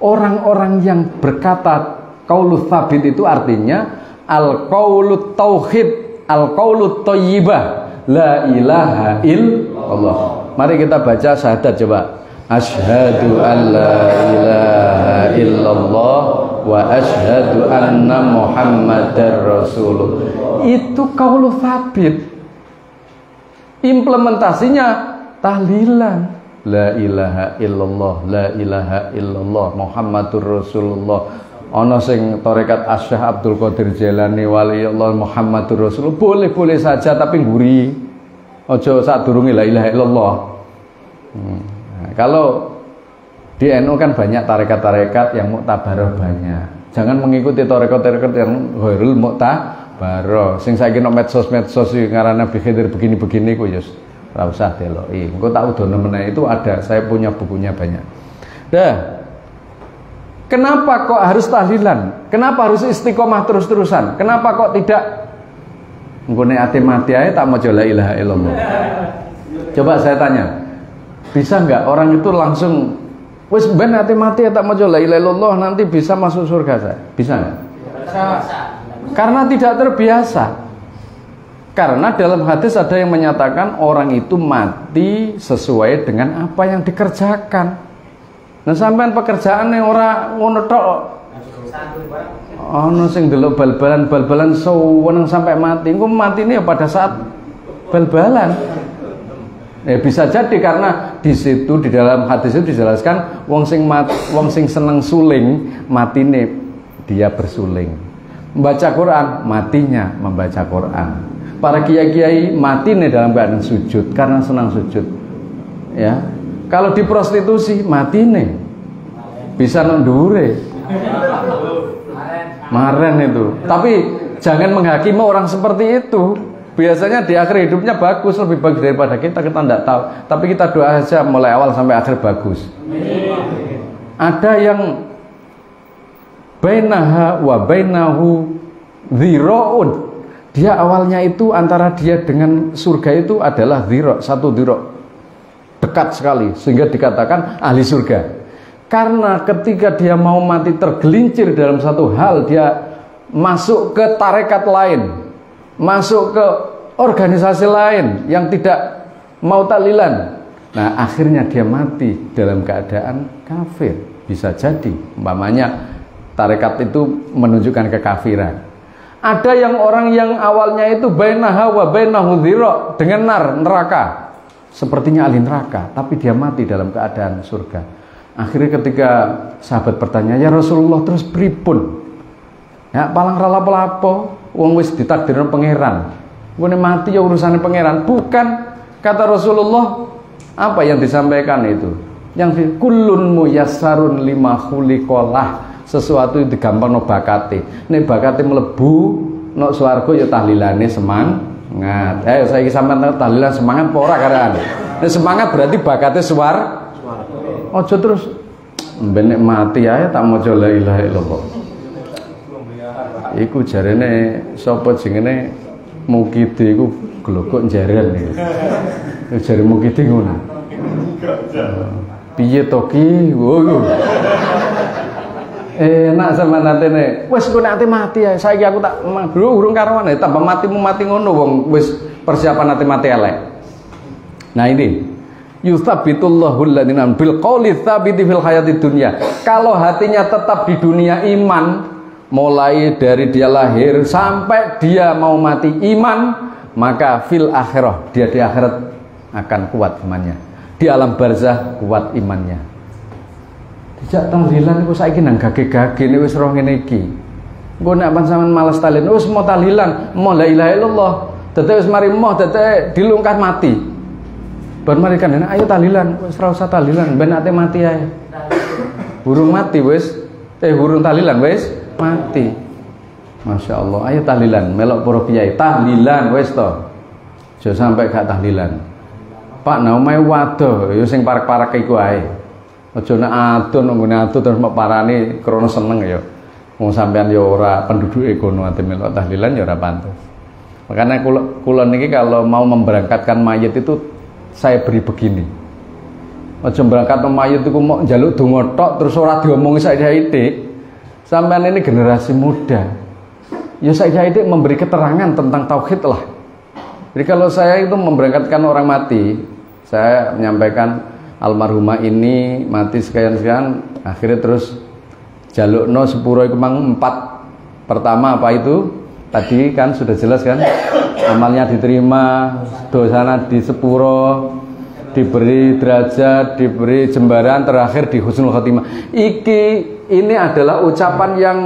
Orang-orang yang berkata qaulus tsabit itu artinya al qaulut tauhid, al qaulut thayyibah, la ilaha illallah. Mari kita baca syahadat coba. Asyhadu an la ilaha illallah wa asyhadu anna muhammadar rasulullah. Itu qaulus tsabit. Implementasinya tahlilan. La ilaha illallah, la ilaha illallah, Muhammadur Rasulullah. Ana sing tarekat Asy-Syaikh Abdul Qadir Jailani waliyullah Muhammadur Rasulullah, boleh-boleh saja tapi nguri. Aja sadurunge la ilaha illallah. Nah, kalau di NU kan banyak tarekat-tarekat yang muktabarah banyak. Jangan mengikuti tarekat-tarekat yang ghairul muktabarah. Sing saiki nek medsos-medsos iki ngarane Khidir begini-begini ku ya ora usah deloki. Engko tak udono meneh itu ada, saya punya bukunya banyak. Dah. Kenapa kok harus tahlilan? Kenapa harus istiqomah terus-terusan? Kenapa kok tidak engko nek ate mati ae tak maca la ilaha illallah? Coba saya tanya. Bisa enggak orang itu langsung wis ben ate mati tak maca la ilaha illallah nanti bisa masuk surga saya? Bisa enggak? Bisa. Karena tidak terbiasa. Karena dalam hadis ada yang menyatakan orang itu mati sesuai dengan apa yang dikerjakan. Nah sampean pekerjaane ora ngono tok. Ono sing delok bal-balan seneng sampai mati. Engko matine ya pada saat bal-balan. Bisa jadi karena di situ di dalam hadis itu dijelaskan wong sing seneng suling matine dia bersuling. Membaca Quran matinya membaca Quran. Para kiai-kiai mati nih dalam keadaan sujud karena senang sujud. Ya, kalau di prostitusi mati nih bisa nondure. Maren itu. Tapi jangan menghakimi orang seperti itu. Biasanya di akhir hidupnya bagus, lebih bagus daripada kita tidak tahu. Tapi kita doa aja mulai awal sampai akhir bagus. Ada yang bainaha wa bainahu dziraun. Dia awalnya itu antara dia dengan surga itu adalah dhira, satu dhira. Dekat sekali sehingga dikatakan ahli surga. Karena ketika dia mau mati tergelincir dalam satu hal, dia masuk ke tarekat lain, masuk ke organisasi lain yang tidak mau tahlilan. Nah, akhirnya dia mati dalam keadaan kafir. Bisa jadi umpamanya tarekat itu menunjukkan kekafiran. Ada yang orang yang awalnya itu bainaha wa bainahu dhira dengan neraka. Sepertinya ahli neraka, tapi dia mati dalam keadaan surga. Akhirnya ketika sahabat bertanya, "Ya Rasulullah, terus pripun?" Ya, palang rala pelapo, wong wis ditakdirno pangeran. Ngene mati ya urusane pangeran. Bukan, kata Rasulullah, apa yang disampaikan itu? Yang kullun muyassarun lima khuliqalah. Sesuatu itu gampang no bakate. Nek bakate mlebu no swarga ya tahlilane semangat. Ayo saiki sampean tahlilan semangat apa ora karean? Nek semangat berarti bakate swarga. Aja terus ben nek mati ae tak maca la ilaha illallah. Iku jarene sapa jenenge Mukidi iku glogok jaren iki. Jare Mukidi ngono. Piye to ki? Wo. Enak sama natene. Wis ku nek mati ae. Saiki aku tak urung karuan ae tambah matimu mati ngono wong wis persiapan mati elek. Nah ini yutsabbitullahu alladziina bil qauli tsabiti fil hayatid dunya. Kalau hatinya tetap di dunia iman, mulai dari dia lahir sampai dia mau mati iman, maka fil akhirah dia di akhirat akan kuat imannya. Di alam barzah kuat imannya. Dijak tahlilan iku saiki nang gage-gage wis roh ngene iki. Engko nek sampean males tahlilan, wis mau tahlilan, mau la ilaha illallah, dadi wis mari moh dadi dilungkas mati. Bar mari kandhane ayo tahlilan, wis ora usah tahlilan, ben ate mati ae. Burung mati wis, burung tahlilan wis mati. Masya Allah, ayo tahlilan, melok para kiai tahlilan wis to. Aja sampai gak tahlilan. Pak nah omahe waduh, ya sing parek-parek iku ae. Aja nek adon nggone adon terus mek parane krana seneng ya. Wong sampean ya ora penduduke kono ate melok tahlilan ya ora pantes. Makanya kula niki kalau mau memberangkatkan mayit itu saya beri begini. Aja berangkat mayit iku mau njaluk donga tok terus ora diomongi saiki. Sampean ini generasi muda. Ya saiki memberi keterangan tentang tauhid lah. Jadi kalau saya itu memberangkatkan orang mati, saya menyampaikan almarhumah ini mati sekian-sekian, akhirnya terus jalukno sepuro iku mang 4. Pertama apa itu? Tadi kan sudah jelas kan, amalnya diterima, dosanya di sepuro, diberi derajat, diberi jembaran, terakhir di husnul khotimah. Ini adalah ucapan yang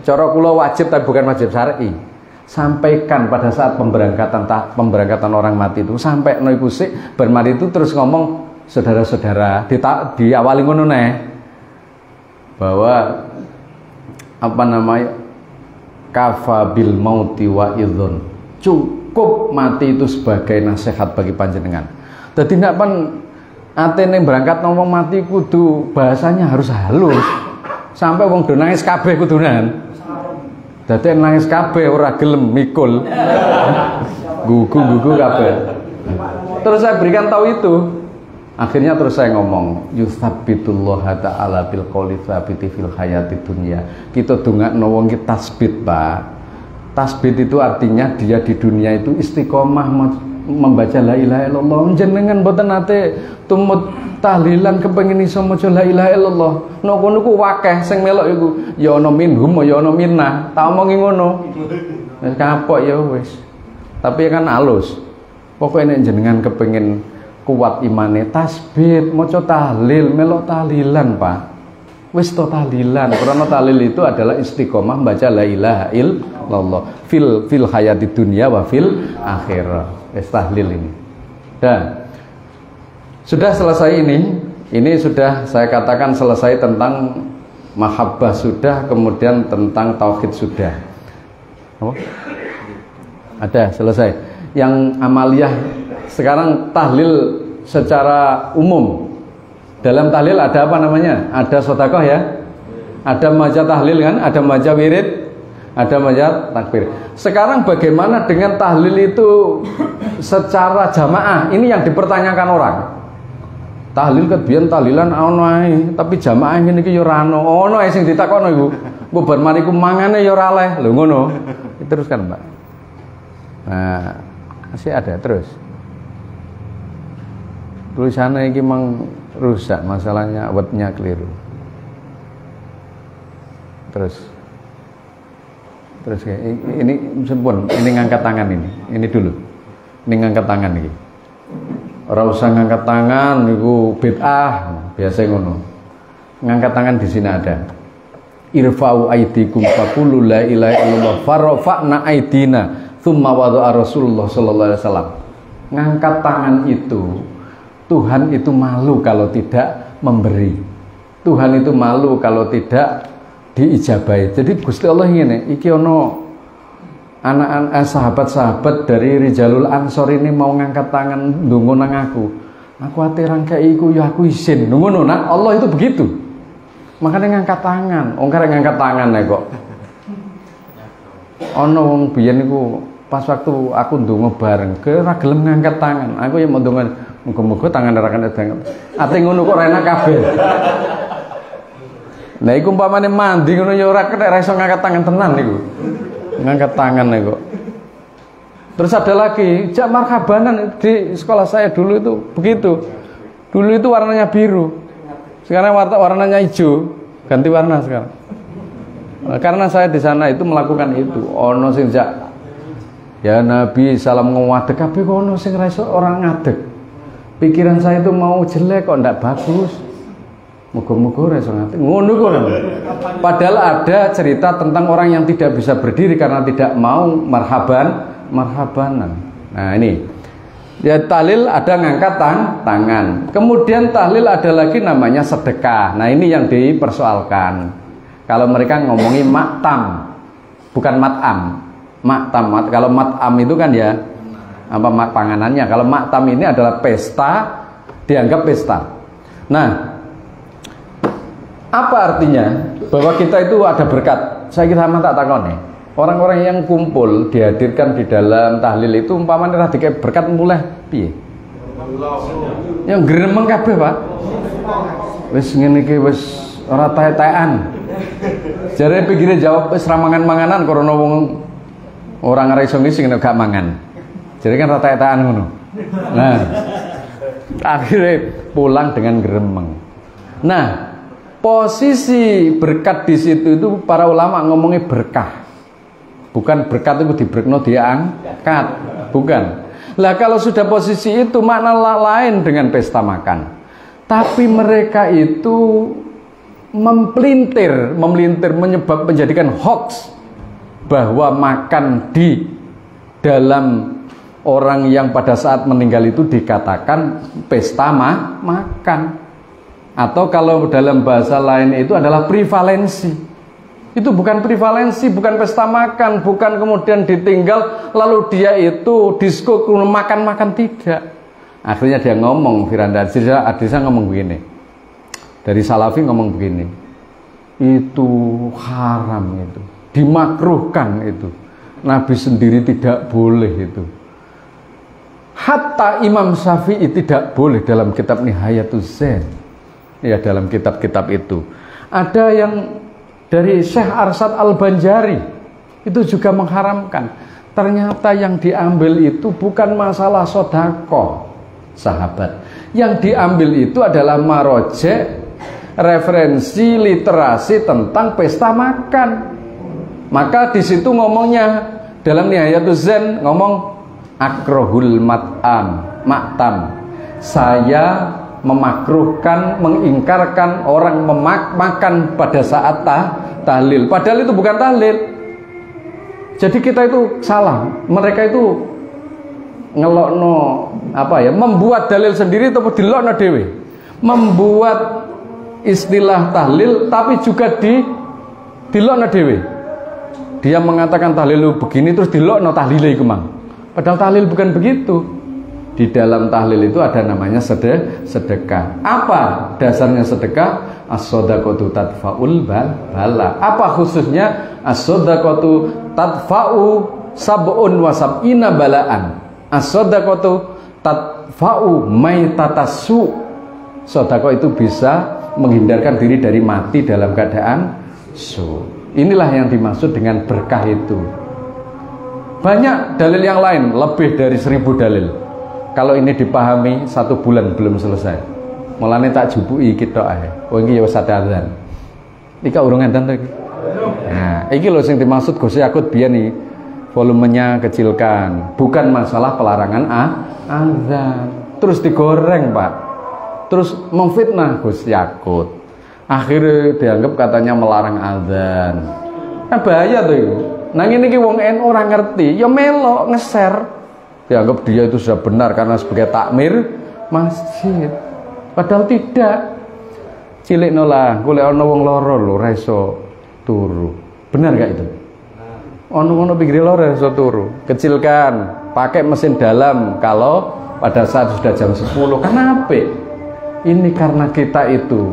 cara kula wajib tapi bukan wajib syar'i. Sampaikan pada saat pemberangkatan orang mati itu, sampai no iku sik bar mati itu terus ngomong, saudara-saudara, diawali ngono neh. Bahwa apa namanya? Kafa bil mauti wa idzun. Cukup mati itu sebagai nasihat bagi panjenengan. Dadi nek pan atene berangkat ngomong mati kudu bahasanya harus halus. Sampai wong do nangis kabeh kudunan. Dadi nangis kabeh ora gelem mikul. Gugu kabeh. Terus saya berikan tahu itu. Akhirnya terus saya ngomong, yutsabbitullah ta'ala bil qouli tsabiti fil hayati dunya. Kita dongakno wong ki tasbit, Pak. Tasbit itu artinya dia di dunia itu istiqomah membaca la ilaha illallah. Jenengan mboten nate tumut tahlilan kepengin iso maca la ilaha illallah. Nek kono ku akeh sing melok iku, ya ana minhum ya ana minnah. Tak omongi ngono. Wis kapok ya wis. Tapi kan halus. Pokoke nek jenengan kepengin kuat imane tasbih, maca tahlil, melok tahlilan, Pak. Wis to tahlilan. Karena tahlil itu adalah istiqomah membaca la ilaha illallah fil hayati dunya wa fil akhirah. Wis tahlil ini. Dan sudah selesai ini sudah saya katakan selesai tentang mahabbah sudah, kemudian tentang tauhid sudah. Oh? Ada selesai. Yang amaliyah sekarang tahlil secara umum. Dalam tahlil ada apa namanya? Ada sedekah ya. Ada maja tahlil kan? Ada maja wirid, ada maja takbir. Sekarang bagaimana dengan tahlil itu secara jamaah? Ini yang dipertanyakan orang. Tahlil kebiyen tahlilan ono ae, tapi jamaah ngene iki ya ora ono. Ono ae sing ditakokno iku. Engko bar mari ku mangane ya ora oleh. Lho ngono. Teruskan, Mbak. Nah, masih ada terus. Tulisannya ini memang rusak, masalahnya awetnya keliru. Terus ini sempun, ini ngangkat tangan ini dulu. Ini ngangkat tangan ini. Ora usah ngangkat tangan niku bid'ah, biasa ngono. Ngangkat tangan di sini ada. Irfa'u aidikum faqulu la ilaha illallah farafa'na aidina tsumma wada'a Rasulullah sallallahu alaihi wasallam. Ngangkat tangan itu Tuhan itu malu kalau tidak memberi. Tuhan itu malu kalau tidak diijabahi. Jadi Gusti Allah ngene, iki ono anak-anak sahabat-sahabat dari Rijalul Ansor ini mau ngangkat tangan ndonga nang aku. Aku ate rangka iku ya aku izin. Ngono nak Allah itu begitu. Makanya ngangkat tangan. Wong karek ngangkat tangan kok. Ono wong biyen iku pas waktu aku ndonga bareng, ke ora gelem ngangkat tangan. Aku ya mau ndonga muga-muga tangan ora kena banget. Ate ngono kok ora enak kabeh. Lah iku umpamane mandi ngono ya ora kena iso ngangkat tangan tenan niku. Ngangkat tangan niku. Terus ada lagi, jak marhabanan di sekolah saya dulu itu begitu. Dulu itu warnanya biru. Sekarang warnanya hijau, ganti warna sekarang. Karena saya di sana itu melakukan itu. Ono sing jak ya Nabi salam ngadeg kabeh kok ono sing orang ngadeg. Pikiran saya itu mau jelek kok ndak bagus. Muga-muga ora iso ngadeg. Ngono kok. Padahal ada cerita tentang orang yang tidak bisa berdiri karena tidak mau marhabanan. Nah, ini Ya tahlil ada ngangkat tangan. Kemudian tahlil ada lagi namanya sedekah. Nah ini yang dipersoalkan. Kalau mereka ngomongi maktam, bukan matam. Maktam. Kalau matam itu kan ya apa panganannya. Kalau maktam ini adalah pesta, dianggap pesta. Nah, apa artinya bahwa kita itu ada berkat? Saya kira sama tak takon nih. Orang-orang yang kumpul dihadirkan di dalam tahlil itu umpamanya radike berkat mulai piye? Yang gremeng kabeh, Pak. Wis ngene iki wis ora tae-taean. Jare pikire jawab wis ra mangan-manganan karena wong ora ngara iso ngisi gak mangan. Jadi kan ra tae-taean ngono. Nah, akhirnya pulang dengan gremeng. Nah, posisi berkat di situ itu para ulama ngomongnya berkah. Bukan berkat itu dibrekno diangkat, bukan. Lah kalau sudah posisi itu makna lain dengan pesta makan. Tapi mereka itu memelintir menjadikan hoax bahwa makan di dalam orang yang pada saat meninggal itu dikatakan pesta makan. Atau kalau dalam bahasa lain itu adalah prevalensi. Itu bukan prevalensi, bukan pesta makan, bukan kemudian ditinggal lalu dia itu disko makan-makan, tidak. Akhirnya dia ngomong, Firanda Adisa ngomong begini. Dari Salafi ngomong begini. Itu haram itu, dimakruhkan itu. Nabi sendiri tidak boleh itu. Hatta Imam Syafi'i tidak boleh dalam kitab Nihayatuz Zain. Ya, dalam kitab-kitab itu. Ada yang dari Syekh Arsyad Al-Banjari itu juga mengharamkan. Ternyata yang diambil itu bukan masalah sodako, sahabat. Yang diambil itu adalah marojek, referensi literasi tentang pesta makan. Maka di situ ngomongnya dalam Nihayatuz Zain ngomong akrohul maktam. Saya memakruhkan, mengingkarkan orang makan pada saat tahlil. Padahal itu bukan tahlil. Jadi kita itu salah. Mereka itu ngelokno apa ya? Membuat dalil sendiri atau dilokno dewe. Membuat istilah tahlil tapi juga dilokno dewe. Dia mengatakan tahlil begini terus dilokno tahlile iku mang. Padahal tahlil bukan begitu. Di dalam tahlil itu ada namanya sedekah. Apa dasarnya sedekah? As-shadaqatu tadfa'ul bala. Apa khususnya? As-shadaqatu tadfa'u sab'un wa sab'ina balaan. As-shadaqatu tadfa'u maitatasu. Sedekah itu bisa menghindarkan diri dari mati dalam keadaan su. Inilah yang dimaksud dengan berkah itu. Banyak dalil yang lain, lebih dari 1000 dalil. Kalau ini dipahami 1 bulan belum selesai. Mulane tak jupuki kita ae. Oh iki ya wis adzan. Iki urung adzan to iki. Nah, iki lho sing dimaksud Gus Yakut biyen iki. Volumenya kecilkan. Bukan masalah pelarangan adzan. Terus digoreng, Pak. Terus memfitnah Gus Yakut. Akhirnya dianggap katanya melarang adzan. Kan bahaya tuh itu. Nah ini ki wong NU ora ngerti, ya melok nge-share. Dianggap dia itu sudah benar karena sebagai takmir masjid. Padahal tidak. Cilik nolah, golek ana wong loro lho ora iso turu. Benar gak itu? Ono pinggir loro ora iso turu. Kecilkan, pakai mesin dalam kalau pada saat sudah jam 10. Kenapa? Ini karena kita itu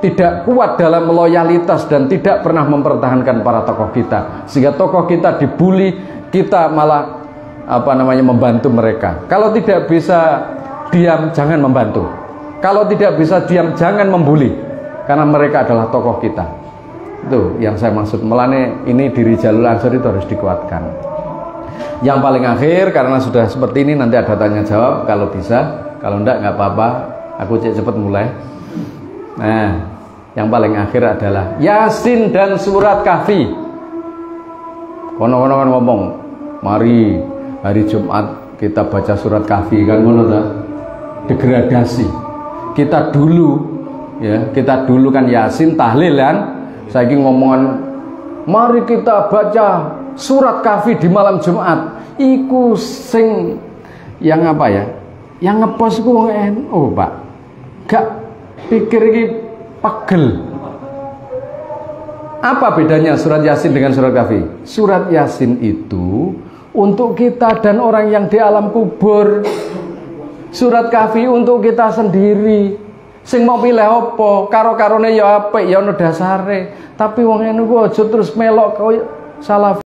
tidak kuat dalam loyalitas dan tidak pernah mempertahankan para tokoh kita, sehingga tokoh kita dibully, kita malah membantu mereka. Kalau tidak bisa diam, jangan membantu. Kalau tidak bisa diam, jangan membuli, karena mereka adalah tokoh kita. Itu yang saya maksud. Melane ini diri Jalul Ansor itu harus dikuatkan. Yang paling akhir, karena sudah seperti ini nanti ada tanya jawab kalau bisa, kalau enggak nggak apa-apa, aku cepet mulai. Nah, yang paling akhir adalah Yasin dan surat Kahfi. Kono-kono ngomong, mari hari Jumat kita baca surat Kahfi, kan ngono ta? Degradasi. Kita dulu kan Yasin tahlil kan. Saiki ngomongan mari kita baca surat Kahfi di malam Jumat. Iku sing yang apa ya? Yang ngepost ku wong NU, Pak. Gak pikir iki pegel. Apa bedanya surat Yasin dengan surat Kahfi? Surat Yasin itu untuk kita dan orang yang di alam kubur. Surat Kahfi untuk kita sendiri. Sing mau pilih apa? Karo-karone ya apik, ya ono dasare. Tapi wong NU ku aja terus melok koyo salaf.